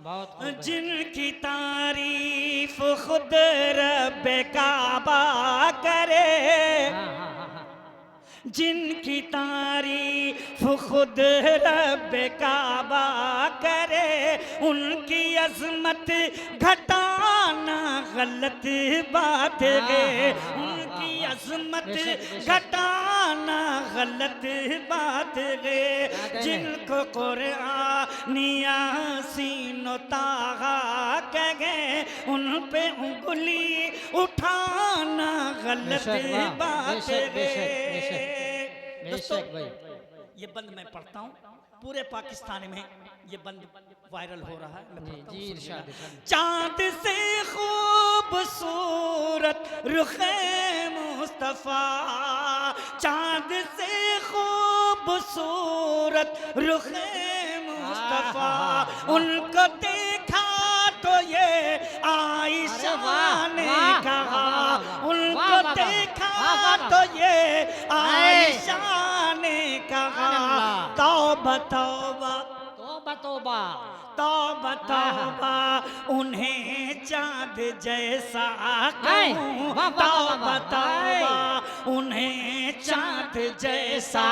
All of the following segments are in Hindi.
बहुत खूब। जिनकी तारीफ खुद रब्बे काबा करे, हाँ हाँ हाँ हाँ। जिनकी तारीफ खुद रब्बे काबा करे, उनकी अजमत घटाना गलत बात है। उनकी अजमत घटाना गलत बात है। जिनको कुरानिया सीनो तागा कहे, उन पे उंगली उठाना गलत बात है। दोस्तों, ये बंद मैं पढ़ता हूँ, पूरे पाकिस्तान में ये बंद वायरल हो रहा है। मैं पढ़ता हूँ, सुनिएगा। चांद से खूबसूरत रुखे मुस्तफा, चांद से खूबसूरत रुखे मुस्तफा, उनको देखा तो ये आयशा ने कहा, उनको देखा तो ये आयशा ने कहा, तौबा तौबा तौबा तौबा तौबा तौबा, उन्हें चांद जैसा कहूं, तौबा तौबा उन्हें चांद जैसा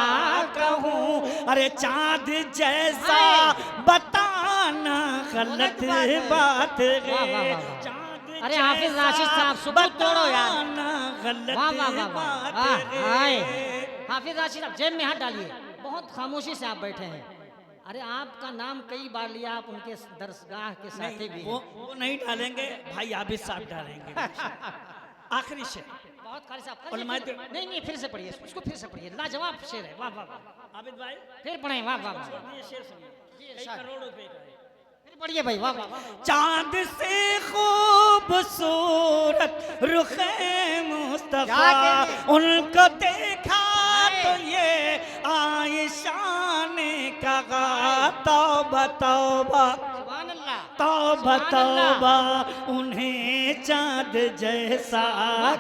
कहूं। अरे चांद जैसा बताना गलत बात है। अरे हाफिज राशिद साहब सुबह तोड़ो यार। गलत बात है। है। हाफिज राशिद साहब जेब में हाथ डालिए, बहुत खामोशी से आप बैठे हैं। अरे आपका नाम कई बार लिया, आप उनके दरसगाह के साथी भी वो नहीं डालेंगे भाई, आबिद साहब डालेंगे। आखिरी शेर बहुत खाली साहब। नहीं नहीं, फिर से पढ़िए उसको, फिर से पढ़िए, लाजवाब शेर है। वाह वाह वाह आबिद भाई, फिर पढ़े। वाह वाह वाह, ये शेर सुनिए, कई करोड़ रुपए का है। फिर पढ़िए भाई। वाह वाह। चांद से खूबसूरत रुखे मुस्तफा, उनको देखा तो ये आयशा ने कहा, तौबा तौबा तौबा तौबा, उन्हें चांद जैसा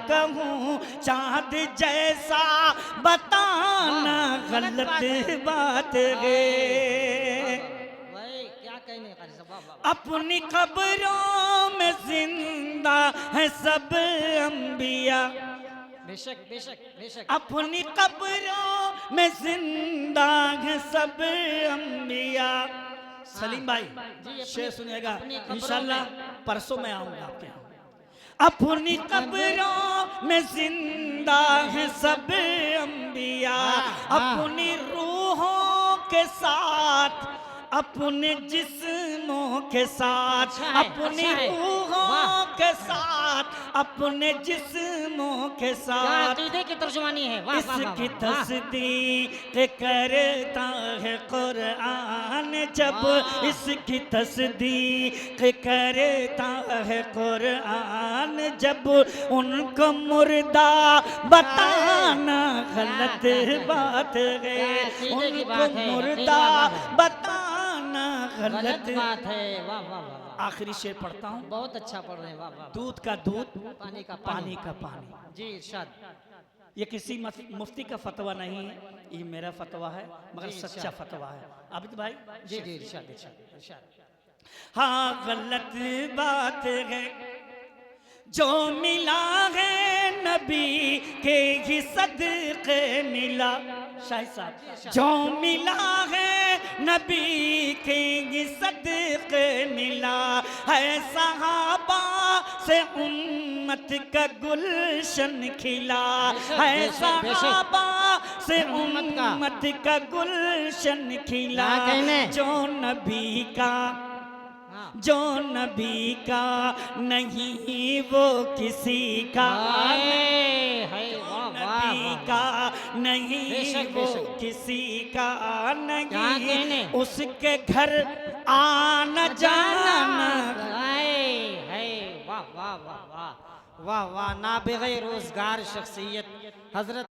कहूँ, चांद जैसा बताना गलत बात है। अपनी कब्रों में जिंदा है सब अंबिया, बेशक बेशक बेशक, अपनी कब्रों में जिंदा है सब अंबिया। सलीम भाई शेर सुनिएगा, इंशाल्लाह परसों मैं आऊंगा आपके यहाँ। अपनी कब्रों में जिंदा है सब अंबिया, अपनी रूहों के साथ, अपने जिस्मों के साथ, अपनी रूहों के साथ, अपने जिस्मों के साथ की तर्जुमानी है। इसकी तस्दीक करता है कुरान, जब इसकी तस्दीक करता है कुरान, जब उनको मुर्दा बताना गलत बात है। उनको मुर्दा बताना गलत बात है। वाह वाह वाह। आखिरी शेर पढ़ता हूँ, बहुत अच्छा पढ़ रहे हैं। वाह वाह। दूध का दूध, पानी का पानी का पानी। जी इरशाद। ये किसी मुफ्ती का फतवा नहीं है, ये मेरा फतवा है, मगर सच्चा फतवा है। आबिद भाई जी जी इरशाद इरशाद। हाँ गलत बात है जो मिला है नबी के ही सदक़े मिला। शाह साहब, जो मिला है नबी के ही सदक़े मिला है, सहाबा से उम्मत का गुलशन खिला है, सहाबा से उम्मत का गुलशन खिला। जो नबी का, जो नबी का नहीं वो किसी का, नबी का नहीं वो किसी का नहीं, उसके घर आना जाना। वाह वाह वाह वाह वाह वाह। नाबिग़े रोज़गार शख्सियत हजरत